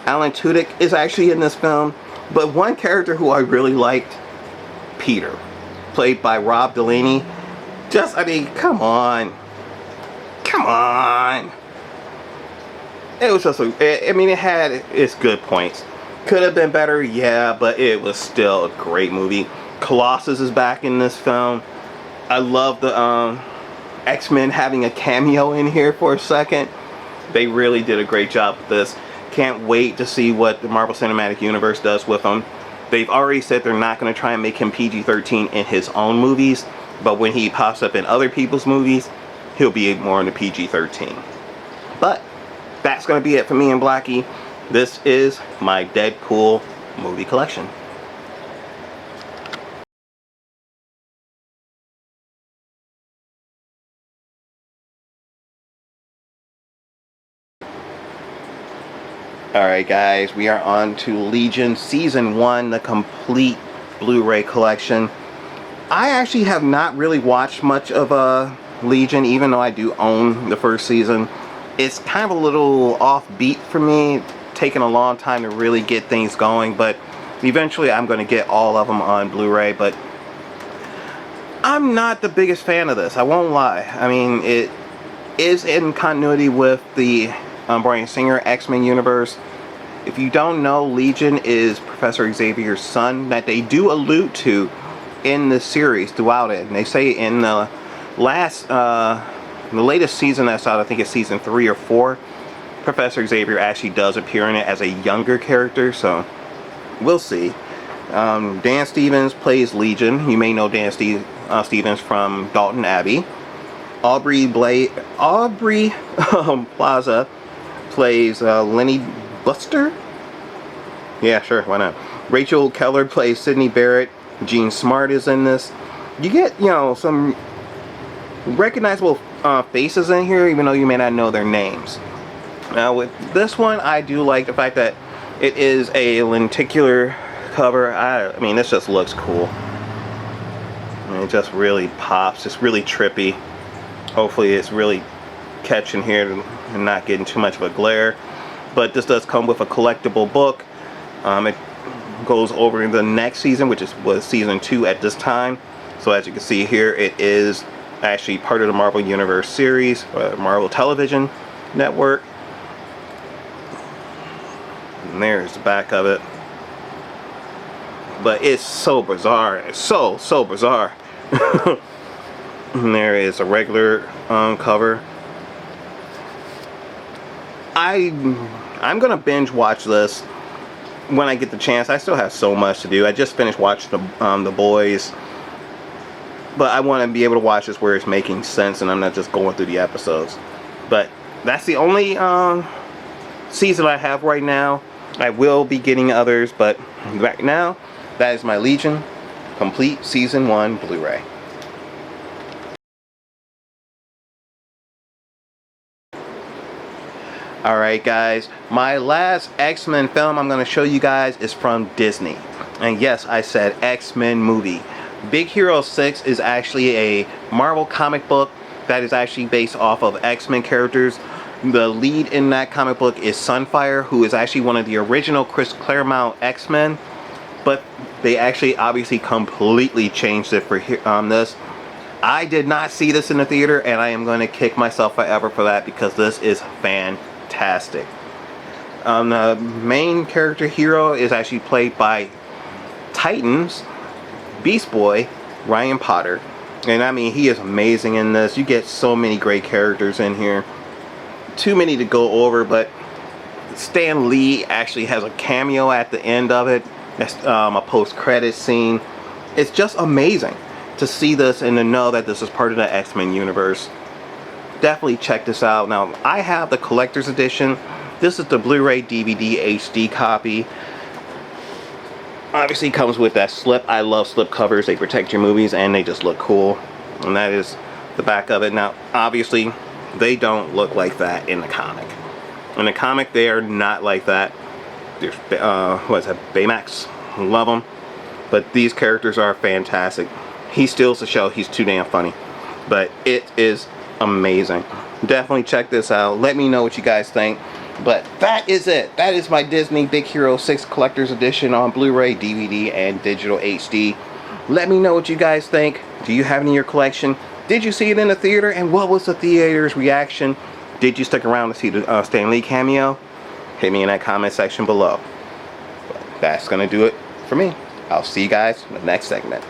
Alan Tudyk is actually in this film, but one character who I really liked, Peter, played by Rob Delaney. I mean, come on. It was just I mean, it had its good points. Could have been better, yeah, but it was still a great movie. Colossus is back in this film. I love the X-Men having a cameo in here for a second. They really did a great job with this. Can't wait to see what the Marvel Cinematic Universe does with him. They've already said they're not going to try and make him PG-13 in his own movies, but when he pops up in other people's movies, he'll be more in the PG-13. But that's going to be it for me and Blackie. This is my Deadpool movie collection. Alright guys, we are on to Legion Season 1, the complete Blu-ray collection. I actually have not really watched much of Legion, even though I do own the first season. It's kind of a little offbeat for me, taking a long time to really get things going, but eventually I'm going to get all of them on Blu-ray. But I'm not the biggest fan of this, I won't lie. I mean, it is in continuity with the Bryan Singer X-Men universe. If you don't know, Legion is Professor Xavier's son that they do allude to in the series throughout it. And they say in the latest season that's out, I think it's season 3 or 4, Professor Xavier actually does appear in it as a younger character, so we'll see. Dan Stevens plays Legion. You may know Dan Stevens from Downton Abbey. Aubrey Plaza plays Lenny Buster? Yeah, sure, why not? Rachel Keller plays Sydney Barrett. Jean Smart is in this. You get, you know, some recognizable faces in here, even though you may not know their names. Now with this one, I do like the fact that it is a lenticular cover. I mean, this just looks cool. And it just really pops. It's really trippy. Hopefully it's really catching here and not getting too much of a glare. But this does come with a collectible book. It goes over in the next season, which was season 2 at this time. So as you can see here, it is actually part of the Marvel Universe series, Marvel Television Network. And there's the back of it. But it's so bizarre. It's so bizarre. And there is a regular cover. I'm gonna binge watch this when I get the chance. I still have so much to do. I just finished watching the Boys, but I want to be able to watch this where it's making sense and I'm not just going through the episodes. But that's the only season I have right now. I will be getting others, but right now that is my Legion complete season 1 Blu-ray. Alright guys, my last X-Men film I'm going to show you guys is from Disney. And yes, I said X-Men movie. Big Hero 6 is actually a Marvel comic book that is actually based off of X-Men characters. The lead in that comic book is Sunfire, who is actually one of the original Chris Claremont X-Men. But they actually obviously completely changed it for this. I did not see this in the theater, and I am going to kick myself forever for that because this is fantastic. The main character hero is actually played by Titans Beast Boy Ryan Potter, and I mean, he is amazing in this. You get so many great characters in here, too many to go over, but Stan Lee actually has a cameo at the end of it. That's a post-credit scene. It's just amazing. to see this and to know that this is part of the X-Men universe, definitely check this out. Now, I have the collector's edition. This is the Blu-ray DVD HD copy. Obviously comes with that slip. I love slip covers. They protect your movies and they just look cool. And that is the back of it. Now, obviously, they don't look like that in the comic. In the comic, they are not like that. There's, what is that, Baymax? Love them. But these characters are fantastic. He steals the show. He's too damn funny. But it is amazing. Definitely check this out. Let me know what you guys think. But that is it. That is my Disney Big Hero 6 Collector's Edition on Blu-ray, DVD, and digital HD. Let me know what you guys think. Do you have it in your collection? Did you see it in the theater? And what was the theater's reaction? Did you stick around to see the Stan Lee cameo? Hit me in that comment section below. But that's going to do it for me. I'll see you guys in the next segment.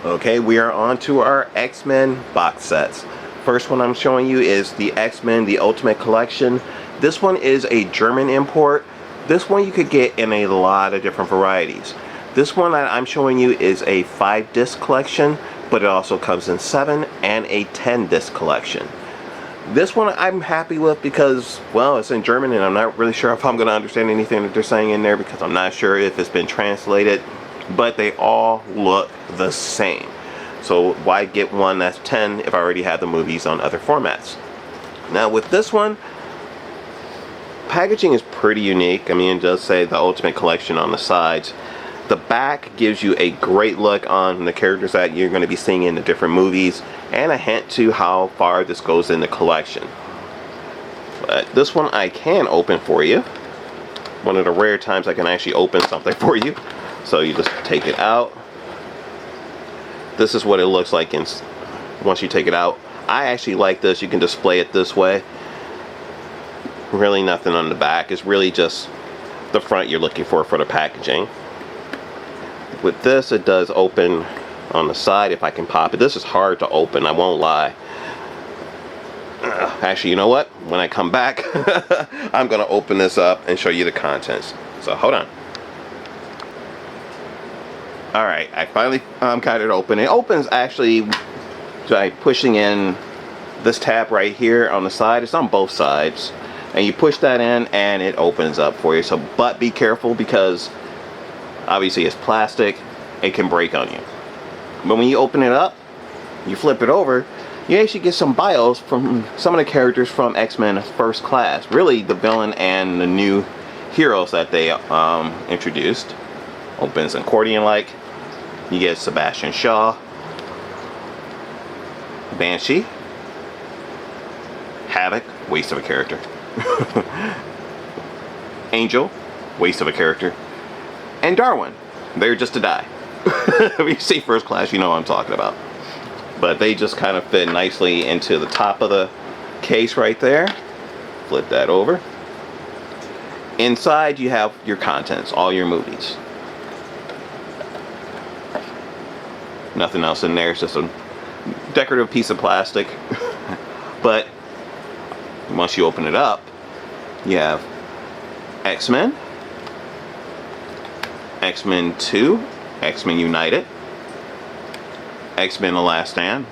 Okay, we are on to our X-Men box sets. First one I'm showing you is the X-Men The Ultimate Collection. This one is a German import. This one you could get in a lot of different varieties. This one that I'm showing you is a 5-disc collection, but it also comes in 7 and a 10-disc collection. This one I'm happy with because, well, it's in German and I'm not really sure if I'm going to understand anything that they're saying in there because I'm not sure if it's been translated. But they all look the same. So why get one that's 10 if I already have the movies on other formats? Now with this one, packaging is pretty unique. I mean, it does say the Ultimate Collection on the sides. The back gives you a great look on the characters that you're going to be seeing in the different movies and a hint to how far this goes in the collection. But this one I can open for you. One of the rare times I can actually open something for you. So you just take it out. This is what it looks like once you take it out. I actually like this. You can display it this way. Really nothing on the back. It's really just the front you're looking for the packaging. With this, it does open on the side if I can pop it. This is hard to open, I won't lie. Actually, you know what? When I come back, I'm going to open this up and show you the contents. So hold on. Alright, I finally got it open. It opens actually by pushing in this tab right here on the side. It's on both sides. And you push that in and it opens up for you. So, but be careful because obviously it's plastic. It can break on you. But when you open it up, you flip it over, you actually get some bios from some of the characters from X-Men First Class. Really the villain and the new heroes that they introduced. Opens accordion-like. You get Sebastian Shaw, Banshee, Havoc, waste of a character, Angel, waste of a character, and Darwin, they're just to die. If you see First Class, you know what I'm talking about. But they just kind of fit nicely into the top of the case right there. Flip that over. Inside you have your contents, all your movies. Nothing else in there. It's just a decorative piece of plastic. But once you open it up, you have X-Men, X-Men 2, X-Men United, X-Men The Last Stand,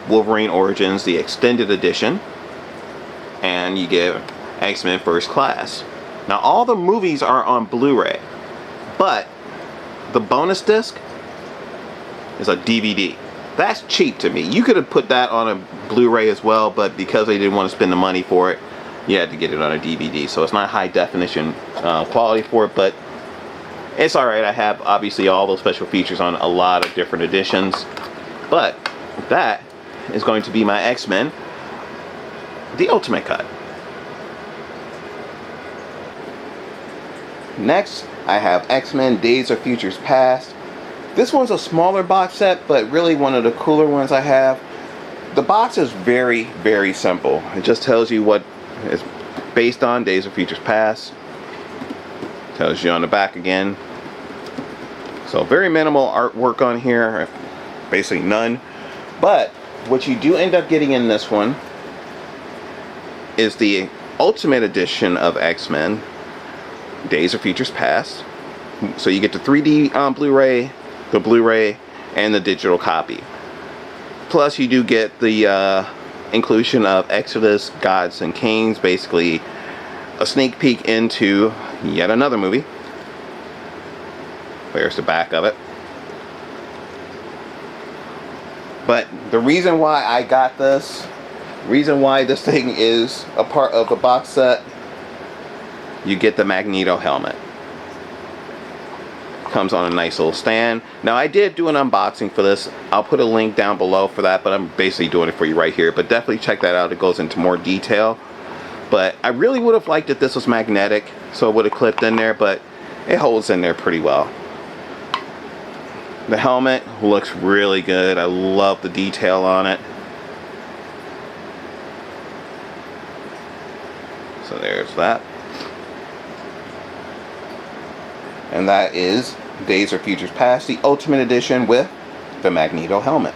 Wolverine Origins the Extended Edition, and you get X-Men First Class. Now all the movies are on Blu-ray, but the bonus disc is a DVD. That's cheap to me. You could have put that on a Blu-ray as well, but because they didn't want to spend the money for it, you had to get it on a DVD. So it's not high definition quality for it, but it's alright. I have obviously all those special features on a lot of different editions. But that is going to be my X-Men The Ultimate Cut. Next, I have X-Men Days of Futures Past. This one's a smaller box set, but really one of the cooler ones I have. The box is very, very simple. It just tells you what it's based on, Days of Futures Past. Tells you on the back again. So very minimal artwork on here, basically none. But what you do end up getting in this one is the Ultimate Edition of X-Men Days of Futures Past. So you get the 3D Blu-ray, the Blu-ray, and the digital copy. Plus you do get the inclusion of Exodus, Gods and Kings, basically a sneak peek into yet another movie. There's the back of it. But the reason why I got this, reason why this thing is a part of the box set, you get the Magneto helmet. Comes on a nice little stand. Now I did do an unboxing for this. I'll put a link down below for that, but I'm basically doing it for you right here. But definitely check that out. It goes into more detail. But I really would have liked if this was magnetic, so it would have clipped in there, but it holds in there pretty well. The helmet looks really good. I love the detail on it. So there's that. And that is Days of Futures Past, the Ultimate Edition with the Magneto helmet.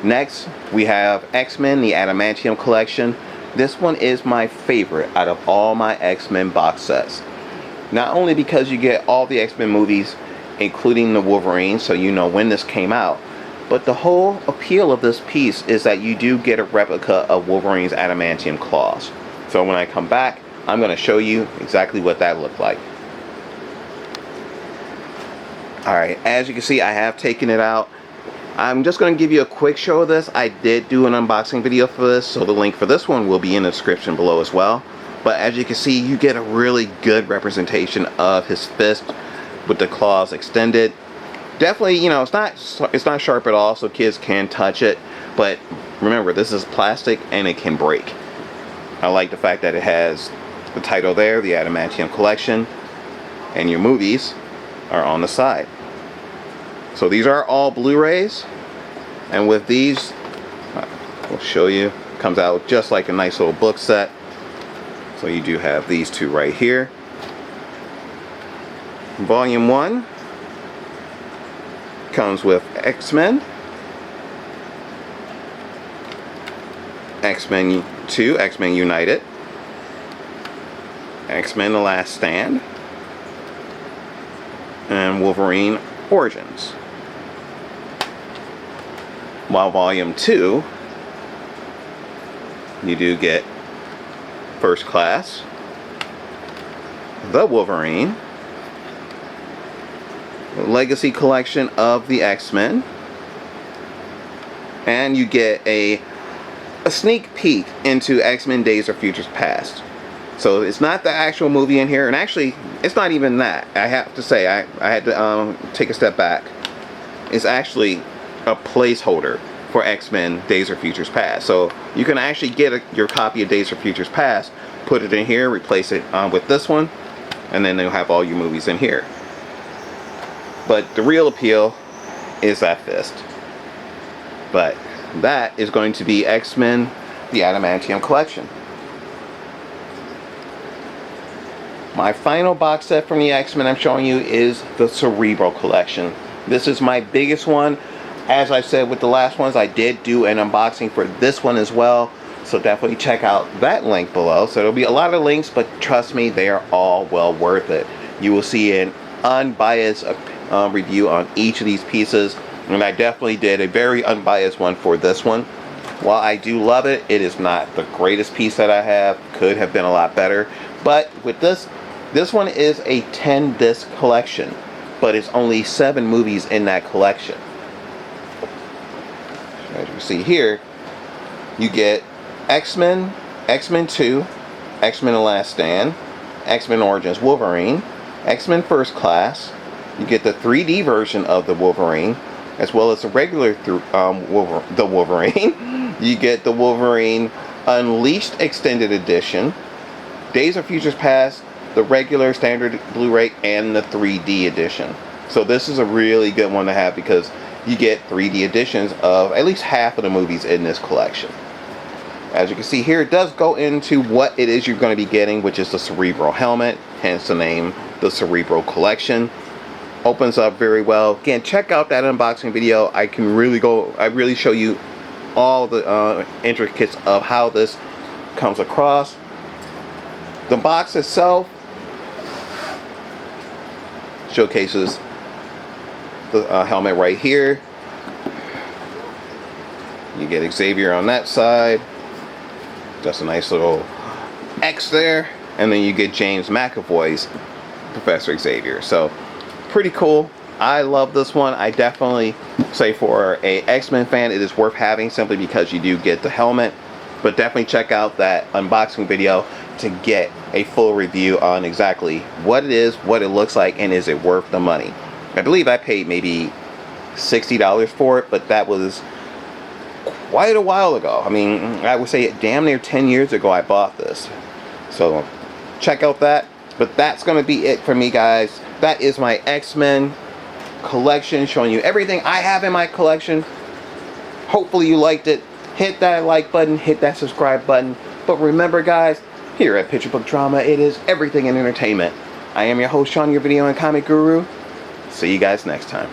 Next, we have X-Men, the Adamantium Collection. This one is my favorite out of all my X-Men box sets. Not only because you get all the X-Men movies, including the Wolverine, so you know when this came out, but the whole appeal of this piece is that you do get a replica of Wolverine's adamantium claws. So when I come back, I'm going to show you exactly what that looked like. Alright, as you can see, I have taken it out. I'm just going to give you a quick show of this. I did do an unboxing video for this, so the link for this one will be in the description below as well. But as you can see, you get a really good representation of his fist with the claws extended. Definitely, you know, it's not sharp at all, so kids can touch it. But remember, this is plastic and it can break. I like the fact that it has the title there, the Adamantium Collection, and your movies are on the side. So these are all Blu-rays, and with these, we'll show you, comes out just like a nice little book set. So you do have these two right here. Volume 1 comes with X-Men, X-Men 2, X-Men United, X-Men The Last Stand, and Wolverine Origins. While Volume 2, you do get First Class, The Wolverine, Legacy Collection of the X-Men, and you get a sneak peek into X-Men Days of Futures Past. So it's not the actual movie in here, and actually it's not even that. I have to say, I had to take a step back. It's actually a placeholder for X-Men Days of Futures Past. So you can actually get your copy of Days of Futures Past, put it in here, replace it with this one, and then you'll have all your movies in here. But the real appeal is that fist. But that is going to be X-Men, the Adamantium Collection. My final box set from the X-Men I'm showing you is the Cerebro Collection. This is my biggest one. As I said with the last ones, I did do an unboxing for this one as well. So definitely check out that link below. So there'll be a lot of links, but trust me, they are all well worth it. You will see an unbiased review on each of these pieces. And I definitely did a very unbiased one for this one. While I do love it, it is not the greatest piece that I have. Could have been a lot better. But with this one is a 10 disc collection. But it's only 7 movies in that collection. As you can see here, you get X-Men, X-Men 2, X-Men The Last Stand, X-Men Origins Wolverine, X-Men First Class. You get the 3D version of the Wolverine, as well as the regular the Wolverine. You get the Wolverine Unleashed Extended Edition, Days of Futures Past, the regular standard Blu-ray, and the 3D edition. So this is a really good one to have because you get 3D editions of at least half of the movies in this collection. As you can see here, it does go into what it is you're going to be getting, which is the Cerebro helmet, hence the name, the Cerebro Collection. Opens up very well. Again, check out that unboxing video. I really show you all the intricacies of how this comes across. The box itself showcases the helmet right here. You get Xavier on that side. Just a nice little X there. And then you get James McAvoy's Professor Xavier. So pretty cool. I love this one. I definitely say for a X-Men fan, it is worth having simply because you do get the helmet. But definitely check out that unboxing video to get a full review on exactly what it is, what it looks like, and is it worth the money. I believe I paid maybe $60 for it, but that was quite a while ago. I mean, I would say damn near 10 years ago I bought this. So check out that. But that's going to be it for me, guys. That is my X-Men collection, showing you everything I have in my collection. Hopefully you liked it. Hit that like button, hit that subscribe button. But remember, guys, here at Picture Book Drama, it is everything in entertainment. I am your host, Sean, your video and comic guru. See you guys next time.